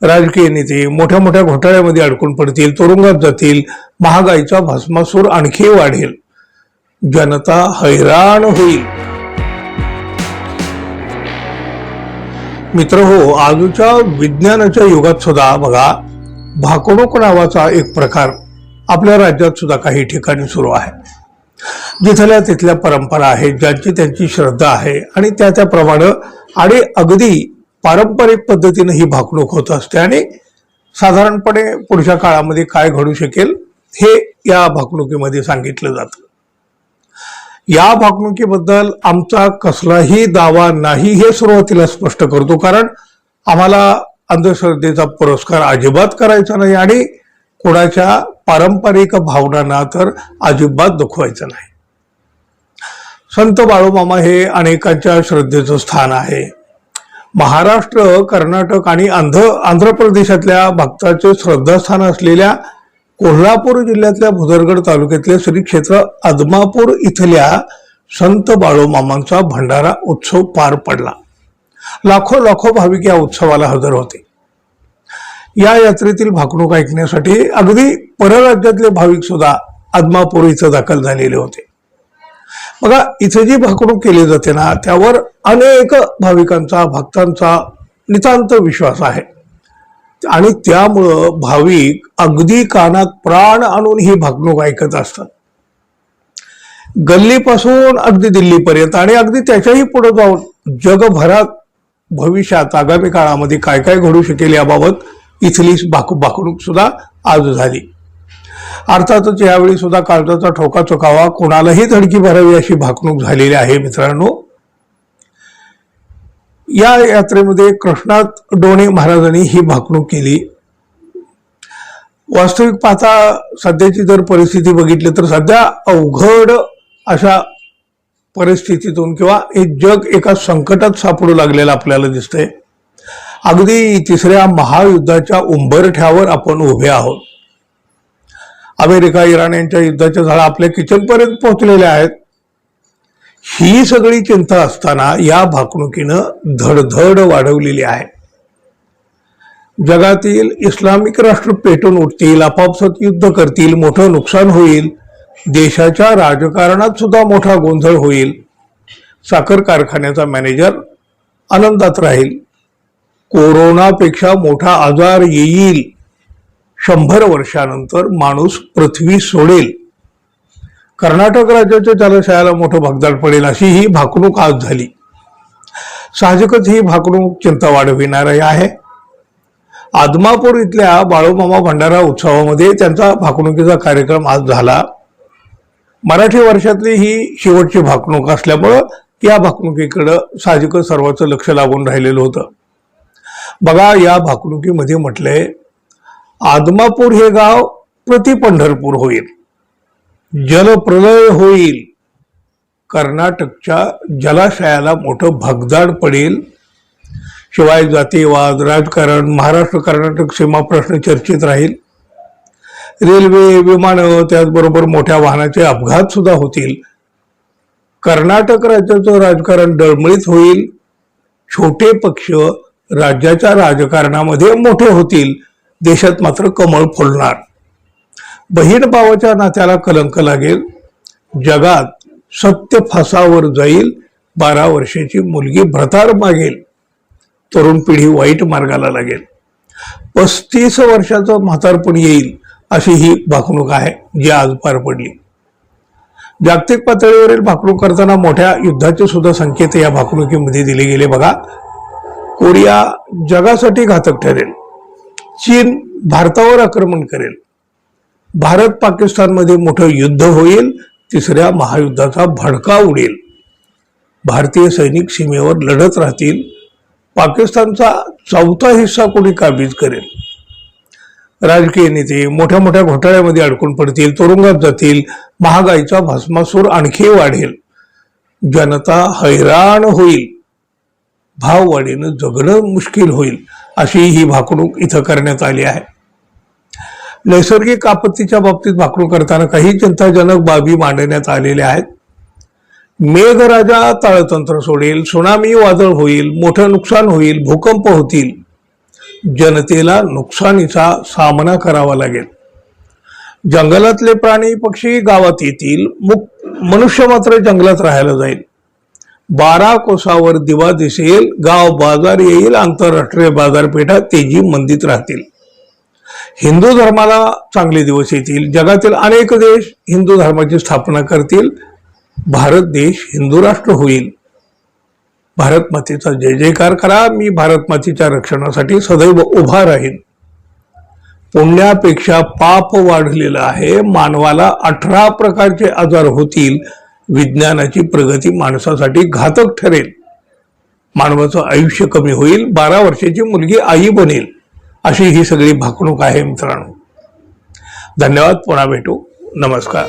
राजकीय नेते मोठ्या मोठ्या घोटाळ्यामध्ये अडकून पडतील, तुरुंगात जातील, महागाईचा भस्मासूर आणखी वाढेल, जनता हैराण होईल. मित्र हो, आजच्या विज्ञानाच्या युगात सुद्धा बघा भाकणूक नावाचा एक प्रकार आपल्या राज्यात सुद्धा काही ठिकाणी सुरू आहे. जिथल्या तिथल्या परंपरा आहेत, ज्यांची त्यांची श्रद्धा आहे आणि त्याप्रमाणे आणि अगदी पारंपरिक पद्धतीने ही भाकणूक होत असते. आणि साधारणपणे पुढच्या काळामध्ये काय घडू शकेल हे या भाकणुकीमध्ये सांगितलं जातं. या भाकणुकीबद्दल आमचा कसलाही दावा नाही हे सुरुवातीला स्पष्ट करतो, कारण आम्हाला अंधश्रद्धेचा पुरस्कार अजिबात करायचा नाही आणि कोणाच्या पारंपरिक भावनांना तर अजिबात दुखवायचं नाही. संत बाळूमामा हे अनेकांच्या श्रद्धेचं स्थान आहे. महाराष्ट्र, कर्नाटक आणि आंध्र प्रदेशातल्या भक्ताचे श्रद्धास्थान असलेल्या कोल्हापूर जिल्ह्यातल्या भुदरगड तालुक्यातले श्री क्षेत्र आदमापूर इथल्या संत बाळूमामांचा भंडारा उत्सव पार पडला. लाखो लाखो भाविक या उत्सवाला हजर होते. या यात्रेतील भाकणूक ऐकण्यासाठी अगदी परराज्यातले भाविक सुद्धा आदमापूर इथं दाखल झालेले होते. बघा, इथे जी भाकणूक केली जाते ना, त्यावर अनेक भाविकांचा, भक्तांचा नितांत विश्वास आहे आणि त्यामुळं भाविक अगदी कानात प्राण आणून ही भाकणूक ऐकत असतात. गल्लीपासून अगदी दिल्लीपर्यंत आणि अगदी त्याच्याही पुढे जाऊन जगभरात भविष्यात आगामी काळामध्ये काय काय घडू शकेल याबाबत इथली भाकणूक सुद्धा आज झाली. अर्थातच यावेळी सुद्धा काळजाचा ठोका चुकावा, कोणालाही धडकी भरावी अशी भाकणूक झालेली आहे. मित्रांनो, या यात्रेमध्ये कृष्णात डोणे महाराजांनी ही भाकणूक केली. वास्तविक पाहता सध्याची जर परिस्थिती बघितली तर सध्या अवघड अशा परिस्थितीतून किंवा हे जग एका संकटात सापडू लागलेलं आपल्याला दिसतंय. अगदी तिसऱ्या महायुद्धाच्या उंबरठ्यावर आपण उभे आहोत. अमेरिका इराण यांच्या युद्धाच्या झळा आपल्या किचनपर्यंत पोहोचलेल्या आहेत. ही सगळी चिंता असताना या भाकणुकीनं धडधड वाढवलेली आहे. जगातील इस्लामिक राष्ट्र पेटून उठतील, आपापसात युद्ध करतील, मोठं नुकसान होईल, देशाच्या राजकारणात सुद्धा मोठा गोंधळ होईल, साखर कारखान्याचा मॅनेजर आनंदात राहील, कोरोनापेक्षा मोठा आजार येईल, 100 वर्षानंतर माणूस पृथ्वी सोडेल, कर्नाटक राज्याच्या जलशयाला मोठं भगदाड पडेल, अशी ही भाकणूक आज झाली. साहजिकच ही भाकणूक चिंता वाढविणारी आहे. आदमापूर इथल्या बाळूमामा भंडारा उत्सवामध्ये त्यांचा भाकणुकीचा कार्यक्रम आज झाला. मराठी वर्षातली ही शेवटची भाकणूक असल्यामुळं या भाकणुकीकडं साहजिकच सर्वांचं लक्ष लागून राहिलेलं होतं. बघा, या भाकणुकीमध्ये म्हटलंय आदमापूर हे गाव प्रति पंढरपूर होईल, जलप्रलय होईल, कर्नाटकच्या जलाशयाला मोठं भगदाड पडेल, शिवाय जातीवाद, राजकारण, महाराष्ट्र कर्नाटक सीमा प्रश्न चर्चेत राहील, रेल्वे, विमानं, त्याचबरोबर मोठ्या वाहनाचे अपघात सुद्धा होतील, कर्नाटक राज्याचं राजकारण डळमळीत होईल, छोटे पक्ष राज्याच्या राजकारणामध्ये मोठे होतील, देशात मात्र कमळ फुलणार, बहीण भावाच्या नात्याला कलंक लागेल, जगात सत्य फासावर जाईल, 12 वर्षाची मुलगी भ्रतार मागेल, तरुण पिढी वाईट मार्गाला लागेल, 35 वर्षाचं म्हातारपण येईल, अशी ही भाकणूक आहे जी आज पार पडली. जागतिक पातळीवरील भाकणूक करताना मोठ्या युद्धाचे सुद्धा संकेत या भाकणुकीमध्ये दिले गेले. बघा, कोरिया जगासाठी घातक ठरेल, चीन भारतावर आक्रमण करेल, भारत पाकिस्तानमध्ये मोठं युद्ध होईल, तिसऱ्या महायुद्धाचा भडका उडेल, भारतीय सैनिक सीमेवर लढत राहतील, पाकिस्तानचा 4था हिस्सा कोणी काबीज करेल, राजकीय नेते मोठ्या मोठ्या घोटाळ्यामध्ये अडकून पडतील, तुरुंगात जातील, महागाईचा भस्मासूर आणखी वाढेल, जनता हैराण होईल, भाववाढीनं जगणं मुश्किल होईल, अशी ही भाकणूक इथं करण्यात आली आहे. नैसर्गिक आपत्तीच्या बाबतीत भाकणूक करताना काही चिंताजनक बाबी मांडण्यात आलेल्या आहेत. मेघराजा ताळतंत्र सोडेल, सुनामी वादळ होईल, मोठं नुकसान होईल, भूकंप होतील, जनतेला नुकसानीचा सामना करावा लागेल. जंगलातले प्राणी पक्षी गावात येतील, मनुष्य मात्र जंगलात राहायला जाईल. 12 कोसावर दिवा दिसेल, गाव बाजार येईल, आंतरराष्ट्रीय बाजारपेठा तेजी मंदीत राहतील. हिंदू धर्माला चांगले दिवस येतील. जगातील अनेक देश हिंदू धर्माची स्थापना करतील. भारत देश हिंदू राष्ट्र होईल. भारत मातेचा जय जयकार करा. मी भारत मातेच्या रक्षणासाठी सदैव उभा राहीन. पुण्यापेक्षा पाप वाढलेलं आहे. मानवाला 18 प्रकारचे आजार होतील. विज्ञानाची प्रगती माणसासाठी घातक ठरेल. मानवाचं आयुष्य कमी होईल. 12 वर्षाची मुलगी आई बनेल. अशी ही सगळी भाकणूक आहे मित्रांनो. धन्यवाद. पुन्हा भेटू. नमस्कार.